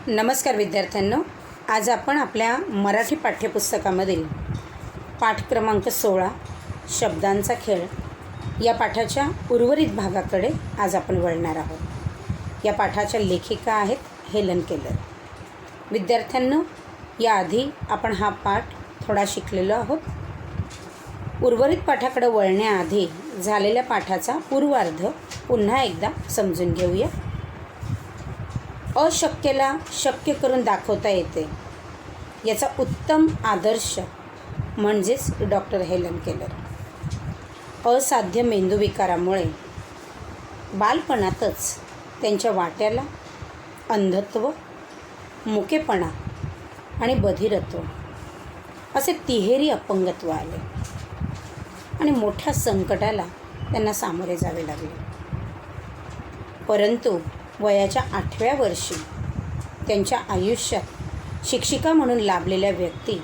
नमस्कार विद्यार्थ्यांनो, आज आपण आपल्या मराठी पाठ्यपुस्तकामधील पाठ क्रमांक 16 शब्दांचा खेळ या पाठाच्या उर्वरित भागाकडे आज आपण वळणार आहोत. या पाठाच्या लेखिका आहेत हेलन केलर. विद्यार्थ्यांनो, याआधी आपण हा पाठ थोडा शिकलेलो आहोत. उर्वरित पाठाकडे वळण्याआधी झालेल्या पाठाचा पूर्वार्ध पुन्हा एकदा समजून घेऊया. अशक्यला शक्य करून दाखवता येते याचा उत्तम आदर्श म्हणजेच डॉक्टर हेलन केलर. असाध्य मेंदूविकारामुळे बालपणातच त्यांच्या वाट्याला अंधत्व, मुकेपणा आणि बधिरत्व असे तिहेरी अपंगत्व आले आणि मोठ्या संकटाला त्यांना सामोरे जावे लागले. परंतु वयाच्या 8व्या वर्षी त्यांच्या आयुष्यात शिक्षिका म्हणून लाभलेल्या व्यक्ती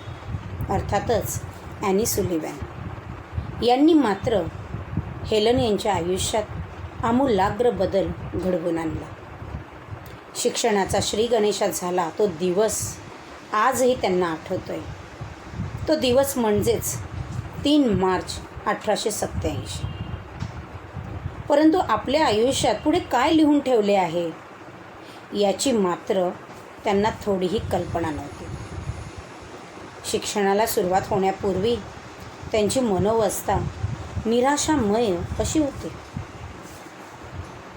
अर्थातच ॲनी सुलिव्हॅन यांनी मात्र हेलन यांच्या आयुष्यात आमूलाग्र बदल घडवून आणला. शिक्षणाचा श्रीगणेशा झाला तो दिवस आजही त्यांना आठवतोय. तो दिवस म्हणजेच 3 मार्च 1887. परंतु आपल्या आयुष्यात पुढे काय लिहून ठेवले आहे याची मात्र त्यांना थोडीही कल्पना नव्हती. शिक्षणाला सुरुवात होण्यापूर्वी त्यांची मनोवस्था निराशामय अशी होती.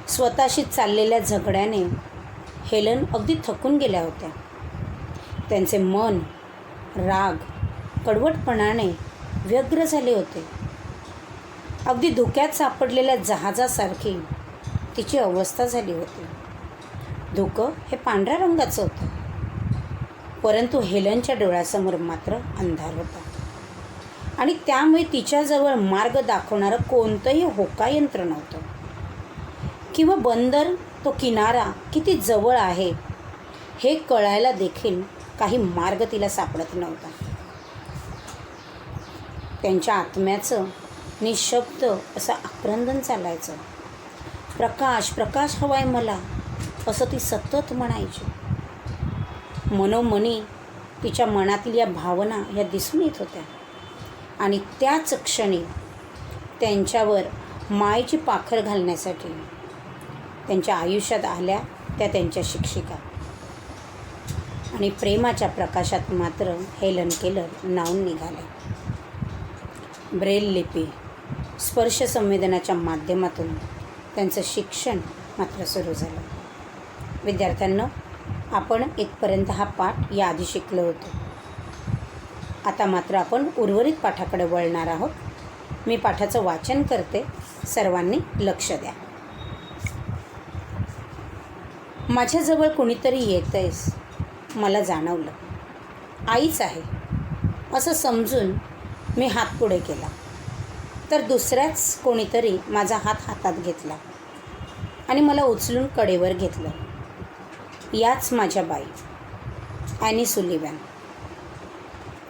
स्वतःशी चाललेल्या झगड्याने हेलन अगदी थकून गेल्या होत्या. त्यांचे मन राग, कडवटपणाने व्यग्र झाले होते. अगदी धुक्यात सापडलेल्या जहाजासारखी तिची अवस्था झाली होती. धुकं हे पांढऱ्या रंगाचं होतं, परंतु हेलनच्या डोळ्यासमोर मात्र अंधार होता आणि त्यामुळे तिच्याजवळ मार्ग दाखवणारं कोणतंही होकायंत्र नव्हतं किंवा बंदर तो किनारा किती जवळ आहे हे कळायला देखील काही मार्ग तिला सापडत नव्हता. त्यांच्या आत्म्याचं निशब्द असं आक्रंदन चालायचं. प्रकाश प्रकाश हवाय मला असं ती सतत म्हणायची. मनोमनी तिच्या मनातील या भावना ह्या दिसून येत होत्या आणि त्याच क्षणी त्यांच्यावर मायेची पाखर घालण्यासाठी त्यांच्या आयुष्यात आल्या त्या त्यांच्या शिक्षिका. आणि प्रेमाच्या प्रकाशात मात्र हेलन केलर नावून निघाल्या. ब्रेल लिपी, स्पर्श संवेदनाच्या माध्यमातून त्यांचं शिक्षण मात्र सुरू झालं. विद्यार्थ्यांनो, आपण इथपर्यंत हा पाठ याआधी शिकलो होतो. आता मात्र आपण उर्वरित पाठाकडे वळणार आहोत. मी पाठाचं वाचन करते, सर्वांनी लक्ष द्या. माझ्याजवळ कुणीतरी येतंयस मला जाणवलं. आईच आहे असं समजून मी हात पुढे केला तर दुसऱ्याच कोणीतरी माझा हात हातात घेतला आणि मला उचलून कडेवर घेतलं. याच माझ्या बाई ॲनी सुलिव्हॅन.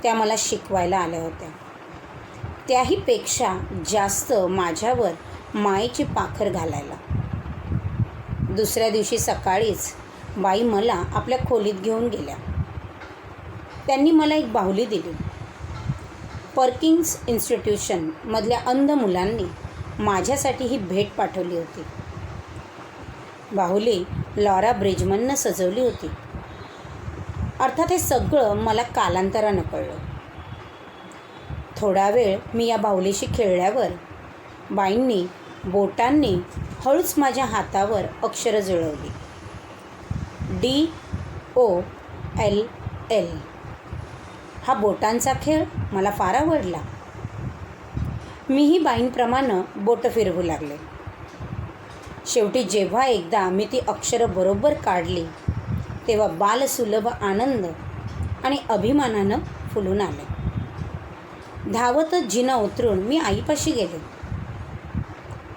त्या मला शिकवायला आल्या होत्या. त्याहीपेक्षा जास्त माझ्यावर मायेची पाखर घालायला. दुसऱ्या दिवशी सकाळीच बाई मला आपल्या खोलीत घेऊन गेल्या. त्यांनी मला एक बाहुली दिली. पर्किन्स इन्स्टिट्यूशनमधल्या अंध मुलांनी माझ्यासाठी ही भेट पाठवली होती. बाहुली लॉरा ब्रिजमननं सजवली होती. अर्थात हे सगळं मला कालांतरानं कळलं. थोडा वेळ मी या बाहुलीशी खेळल्यावर बाईंनी बोटांनी हळूच माझ्या हातावर अक्षरं जुळवली. DOLL. हा बोटांचा खेळ मला फार आवडला. मीही बाईंप्रमाणे बोटं फिरवू लागले. शेवटी जेव्हा एकदा मी ती अक्षरं बरोबर काढली तेव्हा बालसुलभ आनंद आणि अभिमानानं फुलून आले. धावतच जिना उतरून मी आईपाशी गेले.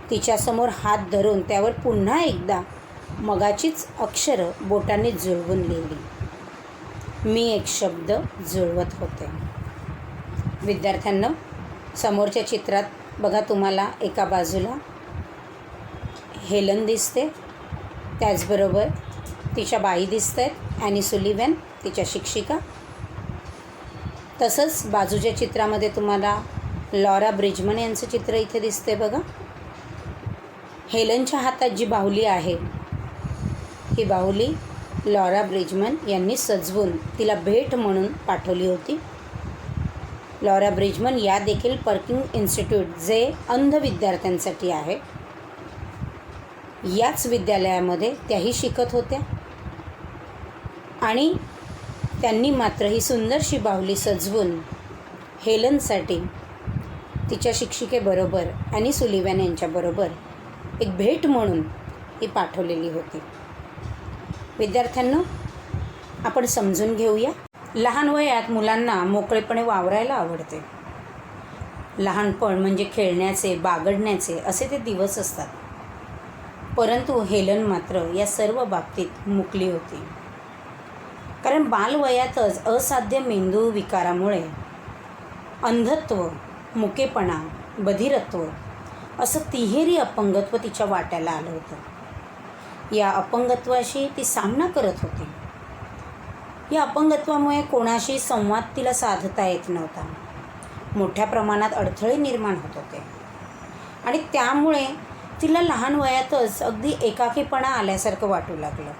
तिच्यासमोर हात धरून त्यावर पुन्हा एकदा मगाचीच अक्षरं बोटांनी जुळवून लिहिली. मी एक शब्द जुळवत होते. विद्यार्थ्यांनो, समोरच्या चित्रात बघा, तुम्हाला एका बाजूला हेलन दिसते, त्याचबरोबर तिच्या बाई दिसत आहेत, ॲनी सुलिव्हन तिच्या शिक्षिका. तसंच बाजूच्या चित्रामध्ये तुम्हाला लॉरा ब्रिजमन यांचं चित्र इथे दिसतंय बघा. हेलनच्या हातात जी बाहुली आहे ही बाहुली लॉरा ब्रिजमन यांनी सजवून तिला भेट म्हणून पाठवली होती. लॉरा ब्रिजमन या देखील पर्किन्स इन्स्टिट्यूट जे अंध विद्यार्थ्यांसाठी आहे याच विद्यालयामध्ये त्याही शिकत होत्या आणि त्यांनी मात्र ही सुंदरशी बाहुली सजवून हेलनसाठी तिच्या शिक्षिकेबरोबर ॲनी सुलिव्हन यांच्याबरोबर एक भेट म्हणून ही पाठवलेली होती. विद्यार्थ्यांनो, आपण समजून घेऊया. लहान वयात मुलांना मोकळेपणे वावरायला आवडते. लहानपण म्हणजे खेळण्याचे, बागडण्याचे असे ते दिवस असतात. परंतु हेलन मात्र या सर्व बाबतीत मुकली होती. कारण बालवयातच असाध्य मेंदू विकारामुळे अंधत्व, मुकेपणा, बधिरत्व असं तिहेरी अपंगत्व तिच्या वाट्याला आलं होतं. या अपंगत्वाशी ती सामना करत होती. या अपंगत्वामुळे कोणाशी संवाद तिला साधता येत नव्हता. मोठ्या प्रमाणात अडथळे निर्माण होत होते आणि त्यामुळे तिला लहान वयातच अगदी एकाकीपणा आल्यासारखं वाटू लागलं.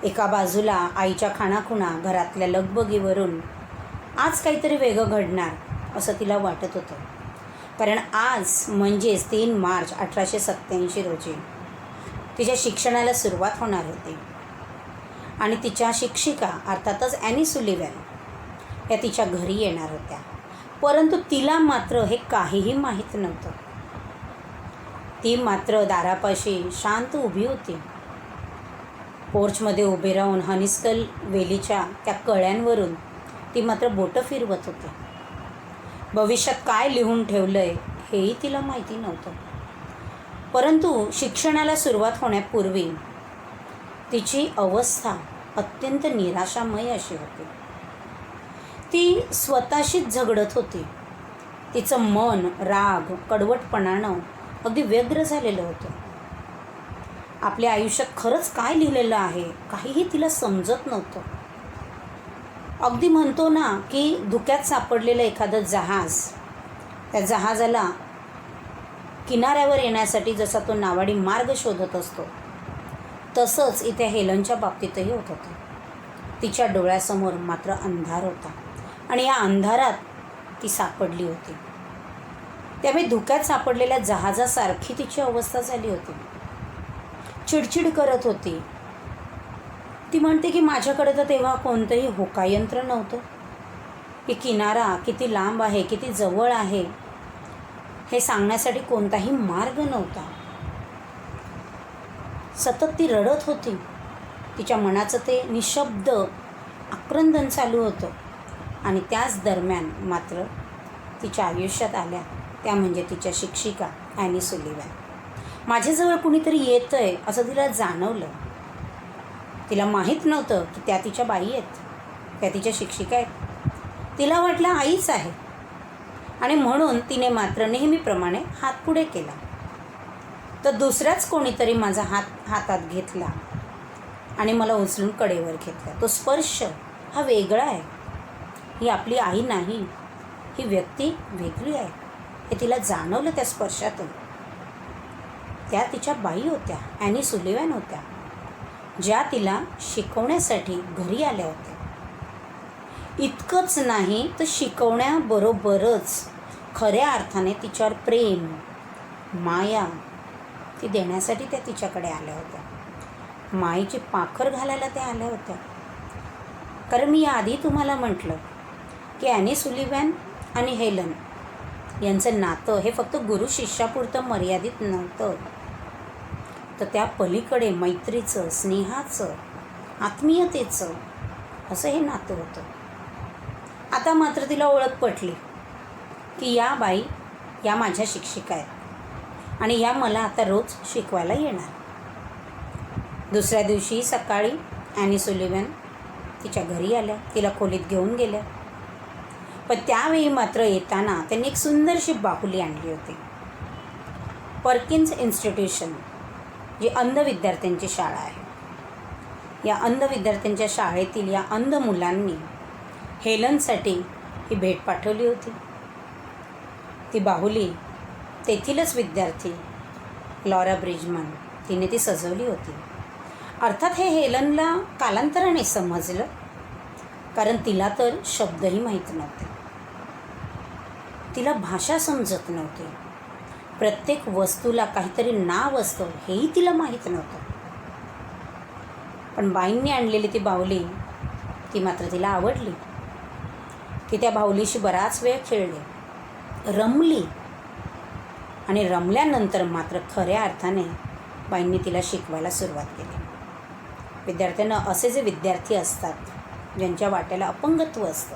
एका बाजूला आईच्या खाणाखुणा, घरातल्या लगबगीवरून आज काहीतरी वेगळं घडणार असं तिला वाटत होतं. कारण आज म्हणजेच 3 मार्च 1887 रोजी तिच्या शिक्षणाला सुरुवात होणार होती आणि तिच्या शिक्षिका अर्थातच ॲनी सुलिव्हन या तिच्या घरी येणार होत्या. परंतु तिला मात्र हे काहीही माहीत नव्हतं. ती मात्र दारापाशी शांत उभी होती. पोर्चमध्ये उभे राहून हनिस्कल वेलीच्या त्या कळ्यांवरून ती मात्र बोटं फिरवत होती. भविष्यात काय लिहून ठेवलं आहे हेही तिला माहिती नव्हतं. परंतु शिक्षणाला सुरुवात होण्यापूर्वी तिची अवस्था अत्यंत निराशामय अशी होती. ती स्वतःशीच झगडत होती. तिचं मन राग, कडवटपणानं अगदी व्यग्र झालेलं होतं. आपल्या आयुष्यात खरंच काय लिहिलेलं आहे काहीही तिला समजत नव्हतं. अगदी म्हणतो ना की धुक्यात सापडलेलं एखादं जहाज, त्या जहाजाला किनाऱ्यावर येण्यासाठी जसा तो नावाडी मार्ग शोधत असतो तसंच इथे हेलनच्या बाबतीतही होत होतं. तिच्या डोळ्यासमोर मात्र अंधार होता आणि या अंधारात ती सापडली होती. त्यामुळे धुक्यात सापडलेल्या जहाजासारखी तिची अवस्था झाली होती. चिडचिड करत होती. ती म्हणते की माझ्याकडे तर तेव्हा कोणतंही होकायंत्र नव्हतं की किनारा किती लांब आहे, किती जवळ आहे हे सांगण्यासाठी कोणताही मार्ग नव्हता. सतत ती रडत होती. तिच्या मनाचं ते निशब्द आक्रंदन चालू होतं आणि त्याच दरम्यान मात्र तिच्या आयुष्यात आल्या त्या म्हणजे तिच्या शिक्षिका ॲनी सुलिव्हन. माझ्याजवळ कुणीतरी येतं आहे असं तिला जाणवलं. तिला माहीत नव्हतं की त्या तिच्या बाई आहेत, त्या तिच्या शिक्षिका आहेत. तिला वाटलं आईच आहे आणि म्हणून तिने मात्र नेहमीप्रमाणे हात पुढे केला. तर दुसऱ्याच कोणीतरी माझा हातात घेतला आणि मला उचलून कडेवर घेतला. तो स्पर्श हा वेगळा आहे. ही आपली आई नाही, ही व्यक्ती वेगळी आहे हे तिला जाणवलं त्या स्पर्शातून. त्या तिच्या बाई होत्या, ॲनी सुलिव्हन होत्या, ज्या तिला शिकवण्यासाठी घरी आल्या होत्या. इतकंच नाही तर शिकवण्याबरोबरच खऱ्या अर्थाने तिच्यावर प्रेम, माया ती देण्यासाठी त्या तिच्याकडे आल्या होत्या. माईची पाखर घालायला त्या आल्या होत्या. कारण मी याआधी तुम्हाला म्हटलं की ॲनी सुलिव्हन आणि हेलन यांचं नातं हे फक्त गुरु शिष्यापुरतं मर्यादित नव्हतं, तर त्या पलीकडे मैत्रीचं, स्नेहाचं, आत्मीयतेचं असं हे नातं होतं. आता मात्र तिला ओळख पटली की या बाई या माझ्या शिक्षिका आहेत आणि या मला आता रोज शिकवायला येणार. दुसऱ्या दिवशी सकाळी ॲनी सुलिव्हन तिच्या घरी आल्या, तिला खोलीत घेऊन गेल्या. पण त्यावेळी मात्र येताना त्यांनी एक सुंदरशी बाहुली आणली होती. पर्किन्स इन्स्टिट्यूशन जी अंध विद्यार्थ्यांची शाळा आहे या अंध विद्यार्थ्यांच्या शाळेतील या अंध मुलांनी हेलनसाठी ही भेट पाठवली होती. ती बाहुली तेथीलच विद्यार्थी लॉरा ब्रिजमन तिने ती सजवली होती. अर्थात हे हेलनला कालांतराने समजलं, कारण तिला तर शब्दही माहीत नव्हते. तिला भाषा समजत नव्हती. प्रत्येक वस्तूला काहीतरी नाव असतं हेही तिला माहीत नव्हतं. पण बाईंनी आणलेली ती बाहुली ती मात्र तिला आवडली. ती त्या बाहुलीशी बराच वेळ खेळली, रमली आणि रमल्यानंतर मात्र खऱ्या अर्थाने बाईंनी तिला शिकवायला सुरुवात केली. विद्यार्थ्यांना असे जे विद्यार्थी असतात ज्यांच्या वाट्याला अपंगत्व असतं,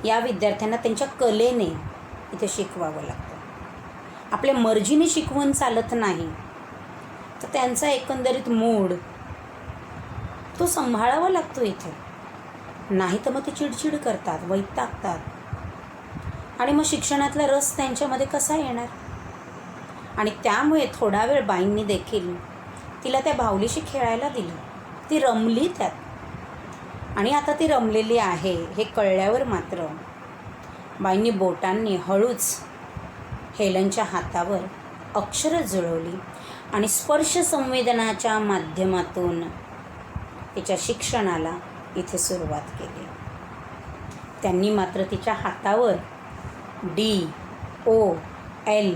या विद्यार्थ्यांना त्यांच्या कलेने इथे शिकवावं लागतं. आपल्या मर्जीने शिकवून चालत नाही, तर त्यांचा एकंदरीत मूड तो सांभाळावा लागतो इथे. नाही तर मग ते चिडचिड करतात, वैतागतात आणि मग शिक्षणातला रस त्यांच्यामध्ये कसा येणार. आणि त्यामुळे थोडा वेळ बाईंनी देखील तिला त्या बाहुलीशी खेळायला दिलं. ती रमली त्यात. आणि आता ती रमलेली आहे हे कळल्यावर मात्र बाईंनी बोटांनी हळूच हेलनच्या हातावर अक्षरं जुळवली आणि स्पर्श संवेदनाच्या माध्यमातून तिच्या शिक्षणाला इथे सुरुवात केली. त्यांनी मात्र तिच्या हातावर DOLL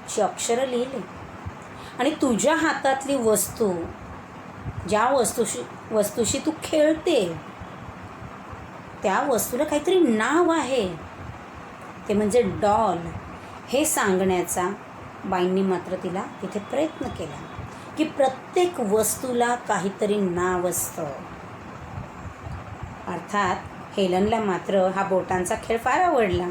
ची अक्षरं लिहिली. आणि तुझ्या हातातली वस्तू, ज्या वस्तूशी तू खेळते, त्या वस्तूला काहीतरी नाव आहे, ते म्हणजे डॉल, हे सांगण्याचा बाईंनी मात्र तिला तिथे प्रयत्न केला की प्रत्येक वस्तूला काहीतरी नाव असतं. अर्थात हेलनला मात्र हा बोटांचा खेळ फार आवडला.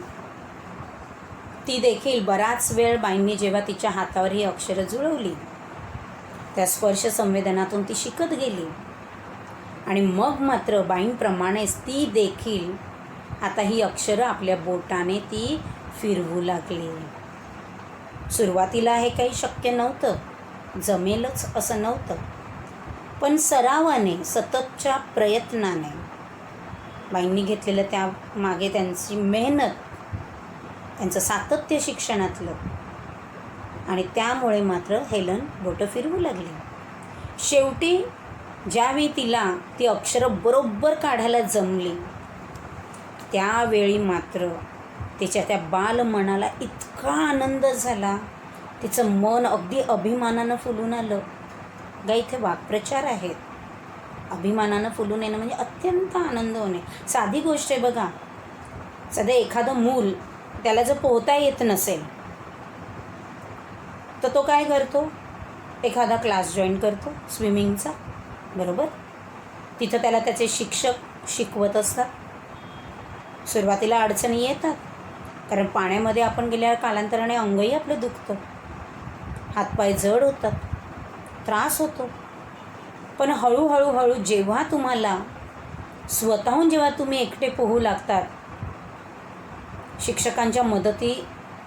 ती देखील बराच वेळ बाईंनी जेव्हा तिच्या हातावर ही अक्षरं जुळवली, त्या स्पर्श संवेदनातून ती शिकत गेली. आणि मग मात्र बाईंप्रमाणेच ती देखील आता ही अक्षरं आपल्या बोटाने ती फिरवू लागली. सुरुवातीला हे काही शक्य नव्हतं, जमेलच असं नव्हतं. पण सरावाने, सततच्या प्रयत्नाने, बाईंनी घेतलेलं त्या मागे त्यांची मेहनत, त्यांचं सातत्य शिक्षणातलं, आणि त्यामुळे मात्र हेलन बोटं फिरवू लागली. शेवटी ज्यावेळी तिला ती अक्षरं बरोबर काढायला जमली, त्यावेळी मात्र तिच्या त्या बालमनाला इतका आनंद झाला, तिचं मन अगदी अभिमानानं फुलून आलं. गा इथे वाक्प्रचार आहेत. अभिमानानं फुलून येणं म्हणजे अत्यंत आनंद होणे. साधी गोष्ट आहे बघा. सध्या एखादं मूल, त्याला जर पोहता येत नसेल तर तो काय करतो, एखादा क्लास जॉईन करतो स्विमिंगचा, बरोबर. तिथं त्याला त्याचे शिक्षक शिकवत असतात. सुरुवातीला अडचणी येतात, कारण पाण्यामध्ये आपण गेल्यावर कालांतराने अंगही आपलं दुखतं, हातपाय जड होतात, त्रास होतो. पण हळूहळू जेव्हा तुम्हाला स्वतःहून जेव्हा तुम्ही एकटे पोहू लागतात, शिक्षकांच्या मदतीशिवाय,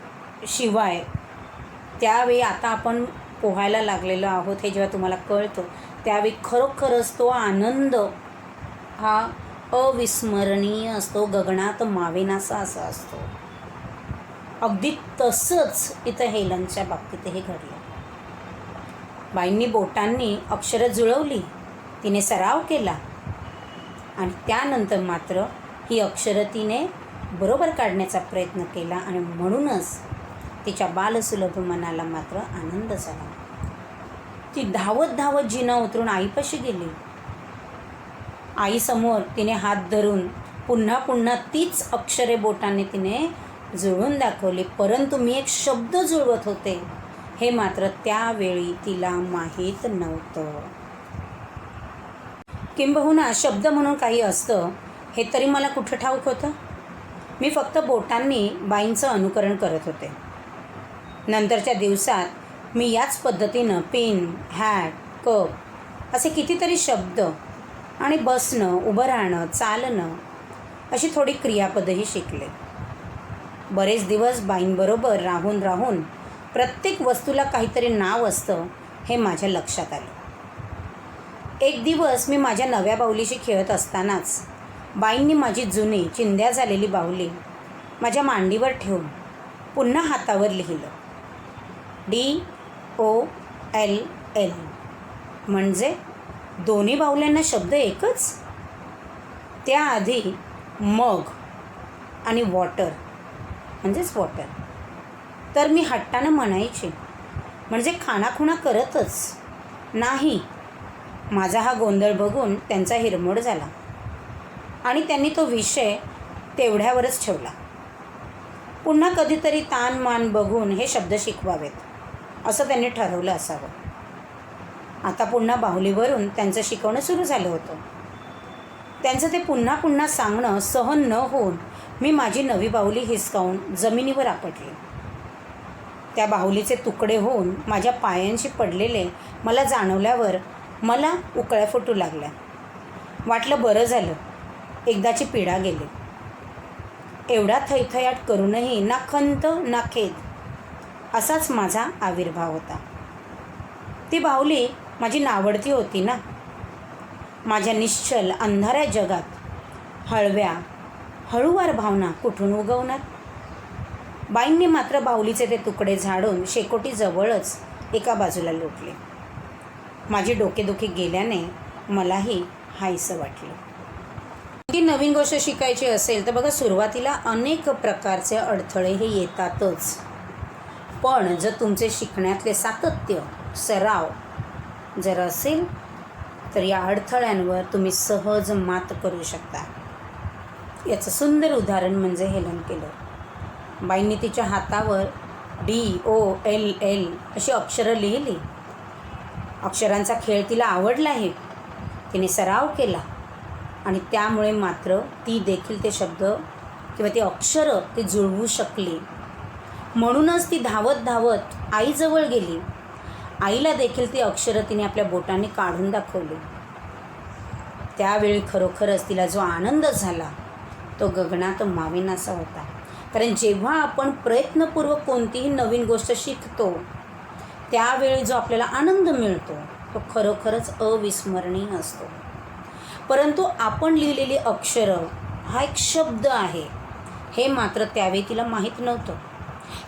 त्यावेळी आता आपण पोहायला लागलेलो आहोत हे जेव्हा तुम्हाला कळतं, त्यावेळी खरोखरच तो आनंद हा अविस्मरणीय असतो, गगनात मावेनासा असा असतो. अगदी तसंच इथं हेलनच्या बाबतीतही घडलं. बाईंनी बोटांनी अक्षरं जुळवली, तिने सराव केला आणि त्यानंतर मात्र ही अक्षरं तिने बरोबर काढण्याचा प्रयत्न केला आणि म्हणूनच तिच्या बालसुलभ मनाला मात्र आनंद झाला. ती धावत जिना उतरून आईपाशी गेली. आईसमोर तिने हात धरून पुन्हा तीच अक्षरे बोटाने तिने जुळवून दाखवली. परंतु मी एक शब्द जुळवत होते हे मात्र त्यावेळी तिला माहीत नव्हतं. किंबहुना शब्द म्हणून काही असतं हे तरी मला कुठं ठाऊक होतं. मी फक्त बोटांनी बाईंचं अनुकरण करत होते. नंतरच्या दिवसात मी याच पद्धतीनं पेन, हॅट, कप असे कितीतरी शब्द आणि बसणं, उभं राहणं, चालणं अशी थोडी क्रियापदही शिकले. बरेच दिवस बाईंबरोबर राहून प्रत्येक वस्तूला काहीतरी नाव असतं हे माझ्या लक्षात आलं. एक दिवस मी माझ्या नव्या बाहुलीशी खेळत असतानाच बाईंनी माझी जुनी चिंध्या झालेली बाहुली माझ्या मांडीवर ठेवून पुन्हा हातावर लिहिलं DOLL, म्हणजे दोन्ही बाहुल्यांना शब्द एकच. त्याआधी मग आणि वॉटर म्हणजेच वॉटर. तर मी हट्टानं म्हणायचे, म्हणजे खाणाखुणा करतच नाही. माझा हा गोंधळ बघून त्यांचा हिरमोड झाला आणि त्यांनी तो विषय तेवढ्यावरच ठेवला. पुन्हा कधीतरी तान मान बघून हे शब्द शिकवावेत असं त्यांनी ठरवलं असावं. आता पुन्हा बाहुलीवरून त्यांचं शिकवणं सुरू झालं होतं. त्यांचं ते पुन्हा पुन्हा सांगणं सहन न होऊन मी माझी नवी बाहुली हिसकावून जमिनीवर आपटली. त्या बाहुलीचे तुकडे होऊन माझ्या पायांशी पडलेले मला जाणवल्यावर मला उकळ्या फुटू लागल्या. वाटलं बरं झालं, एकदाची पीडा गेली. एवढा थैथयाट करूनही ना खंत ना खेद असाच माझा आविर्भाव होता. ती बाहुली माझी नावडती होती ना. माझ्या निश्चल अंधाऱ्या जगात हळव्या हळूवार भावना कुठून उगवणार. बाईंनी मात्र बाहुलीचे ते तुकडे झाडून शेकोटीजवळच एका बाजूला लोटले. माझी डोकेदुखी गेल्याने मलाही हायसं वाटलं. ती नवीन गोष्ट शिकायची असेल तर बघा, सुरुवातीला अनेक प्रकारचे अडथळे हे येतातच. पण जर तुमचे शिकण्यातले सातत्य सराव जर असेल तर या अडथळ्यांवर तुम्ही सहज मात करू शकता. याचं सुंदर उदाहरण म्हणजे हेलन केलर. बाईंनी तिच्या हातावर DOLL अशी अक्षरं लिहिली. अक्षरांचा खेळ तिला आवडलाही. तिने सराव केला आणि त्यामुळे मात्र ती देखील ते शब्द किंवा ती अक्षरं ती जुळवू शकली. म्हणूनच ती धावत धावत आईजवळ गेली. आईला देखील ती अक्षरं तिने आपल्या बोटांनी काढून दाखवली. त्यावेळी खरोखरच तिला जो आनंद झाला तो गगनात मावेनासा होता. कारण जेव्हा आपण प्रयत्नपूर्वक कोणतीही नवीन गोष्ट शिकतो त्यावेळी जो आपल्याला आनंद मिळतो तो खरोखरच अविस्मरणीय असतो. परंतु आपण लिहिलेली अक्षरं हा एक शब्द आहे हे मात्र त्यावेळी तिला माहीत नव्हतं.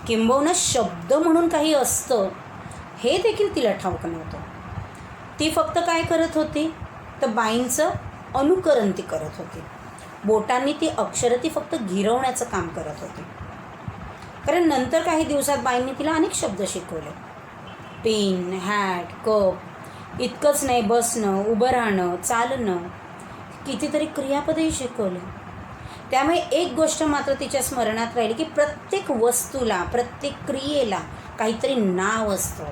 किंबहुना शब्द म्हणून काही असतं हे देखील तिला ठाऊक नव्हतं. ती फक्त काय करत होती तर बाईंचं अनुकरण ती करत होती. बोटांनी ती अक्षरं ती फक्त गिरवण्याचं काम करत होती. कारण नंतर काही दिवसात बाईंनी तिला अनेक शब्द शिकवले. पिन, हॅट, कप इतकंच नाही, बसणं, उभं राहणं, चालणं, कितीतरी क्रियापदही शिकवले. त्यामुळे एक गोष्ट मात्र तिच्या स्मरणात राहिली की प्रत्येक वस्तूला प्रत्येक क्रियेला काहीतरी नाव असतं.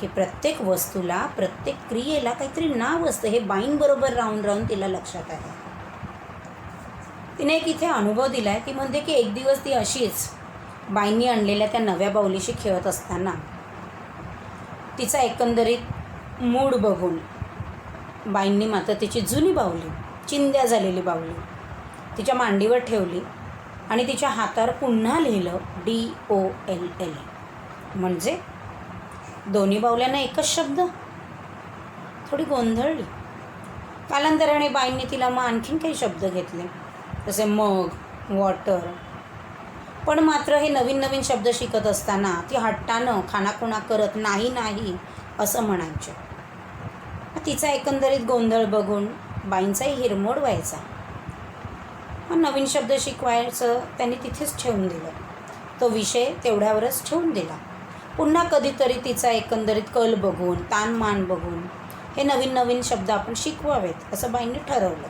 की प्रत्येक वस्तूला प्रत्येक क्रियेला काहीतरी नाव असतं हे बाईंबरोबर राहून राहून तिला लक्षात आलं. तिने एक इथे अनुभव दिला आहे. ती म्हणते की एक दिवस ती अशीच बाईंनी आणलेल्या त्या नव्या बाहुलीशी खेळत असताना तिचा एकंदरीत मूड बघून बाईंनी मात्र तिची जुनी बाहुली, चिंध्या झालेली बाहुली तिच्या मांडीवर ठेवली आणि तिच्या हातावर पुन्हा लिहिलं DOLL, म्हणजे दोन्ही बाहुल्यांना एकच शब्द. थोडी गोंधळली. कालांतराने बाईंनी तिला मग आणखीन काही शब्द घेतले जसे मग, वॉटर. पण मात्र हे नवीन नवीन शब्द शिकत असताना ती हट्टानं खाणाखुणा करत नाही असं म्हणायचे. तिचा एकंदरीत गोंधळ बघून बाईंचाही हिरमोड व्हायचा. मग नवीन शब्द शिकवायचं त्यांनी तिथेच ठेवून दिलं. तो विषय तेवढ्यावरच ठेवून दिला. पुन्हा कधीतरी तिचा एकंदरीत कल बघून तानमान बघून हे नवीन नवीन शब्द आपण शिकवावेत असं बाईंनी ठरवलं.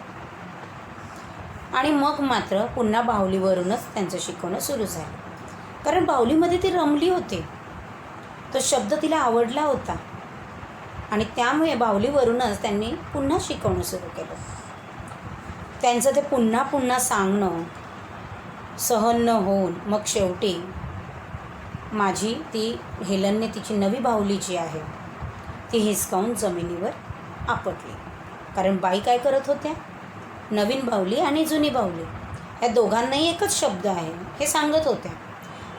आणि मग मात्र पुन्हा बाहुलीवरूनच त्यांचं शिकवणं सुरू झालं. कारण बाहुलीमध्ये ती रमली होती. तो शब्द तिला आवडला होता आणि त्यामुळे बाहुलीवरूनच त्यांनी पुन्हा शिकवणं सुरू केलं. त्यांचं ते पुन्हा पुन्हा सांगणं सहन न होऊन मग शेवटी माझी ती हेलनने तिची नवी बाहुली जी आहे ती हिसकावून जमिनीवर आपटली. कारण बाई काय करत होत्या, नवीन बाहुली आणि जुनी बाहुली या दोघांनाही एकच शब्द आहे हे सांगत होत्या.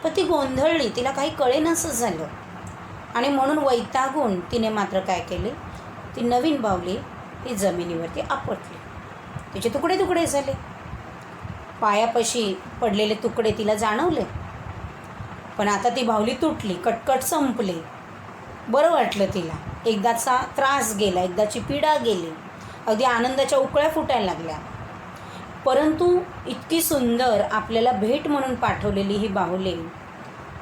पण ती गोंधळली, तिला काही कळेनासंच झालं आणि म्हणून वैतागून तिने मात्र काय केले, ती नवीन बाहुली ती जमिनीवरती आपटली. तिचे तुकडे तुकडे झाले. पायापाशी पडलेले तुकडे तिला जाणवले. पण आता ती बाहुली तुटली, कटकट संपली. बरं वाटलं तिला. एकदाचा त्रास गेला, एकदाची पीडा गेली. अगदी आनंदाच्या उकळ्या फुटायला लागल्या. परंतु इतकी सुंदर आपल्याला भेट म्हणून पाठवलेली ही बाहुली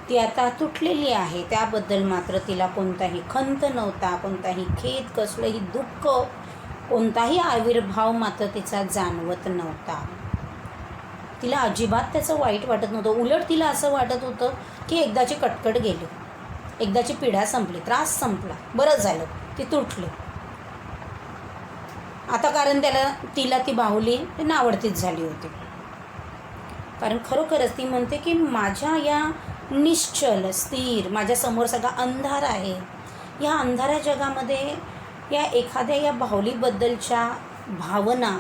ती आता तुटलेली आहे. त्याबद्दल मात्र तिला कोणताही खंत नव्हता, कोणताही खेद, कसलंही दुःख, कोणताही आविर्भाव मात्र तिचा जाणवत नव्हता. तिला अजिबात त्याचं वाईट वाटत नव्हतं. उलट तिला असं वाटत होतं की एकदाची कटकट गेली, एकदाची पीडा संपली, त्रास संपला, बरं झालं, ती तुटली. आता कारण तिला ती बाहुली नावडतीच झाली होती. कारण खरोखरच ती म्हणते की माझ्या या निश्चल स्थिर माझ्यासमोर सगळा अंधार आहे. या अंधाऱ्या जगामध्ये या एखाद्या या बाहुलीबद्दलच्या भावना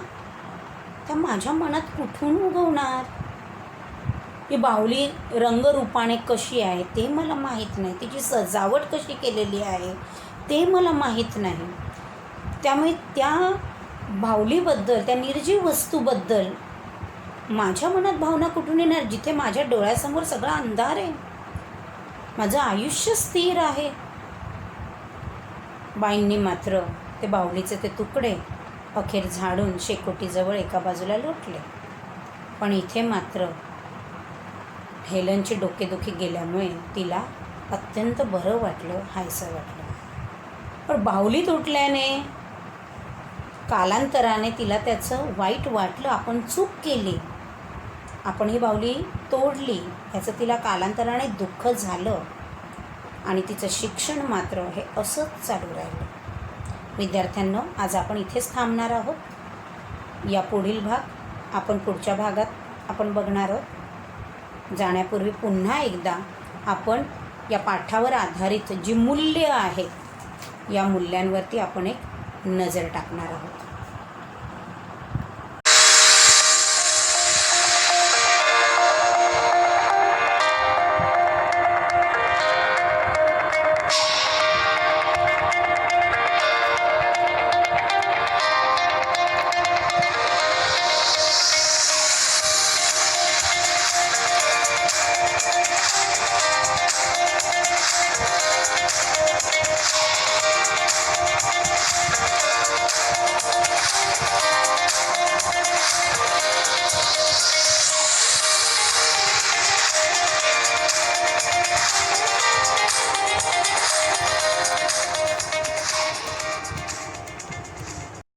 त्या माझ्या मनात कुठून उगवणार? ही बाहुली रंगरूपाने कशी आहे ते मला माहीत नाही. तिची सजावट कशी केलेली आहे ते मला माहीत नाही. त्यामुळे त्या बाहुलीबद्दल, त्या निर्जीव वस्तूबद्दल माझ्या मनात भावना कुठून येणार, जिथे माझ्या डोळ्यासमोर सगळा अंधार आहे, माझं आयुष्य स्थिर आहे. बाईंनी मात्र ते बाहुलीचे ते तुकडे अखेर झाडून शेकोटीजवळ एका बाजूला लोटले. पण इथे मात्र हेलनची डोकेदुखी गेल्यामुळे तिला अत्यंत बरं वाटलं, हायसं वाटलं. पण बाहुली तुटल्याने कालांतराने तिला त्याचं वाईट वाटलं. आपण चूक केली, आपण ही बाहुली तोडली, याचं तिला कालांतराने दुःख झालं. आणि तिचं शिक्षण मात्र हे असंच चालू राहिलं. विद्यार्थ्यांनो, आज आपण इथेच थांबणार आहोत. या पुढील भाग आपण पुढच्या भागात आपण बघणार आहोत. जाण्यापूर्वी पुन्हा एकदा आपण या पाठावर आधारित जी मूल्य आहेत या मूल्यांवरती आपण एक नजर टाकणार आहोत.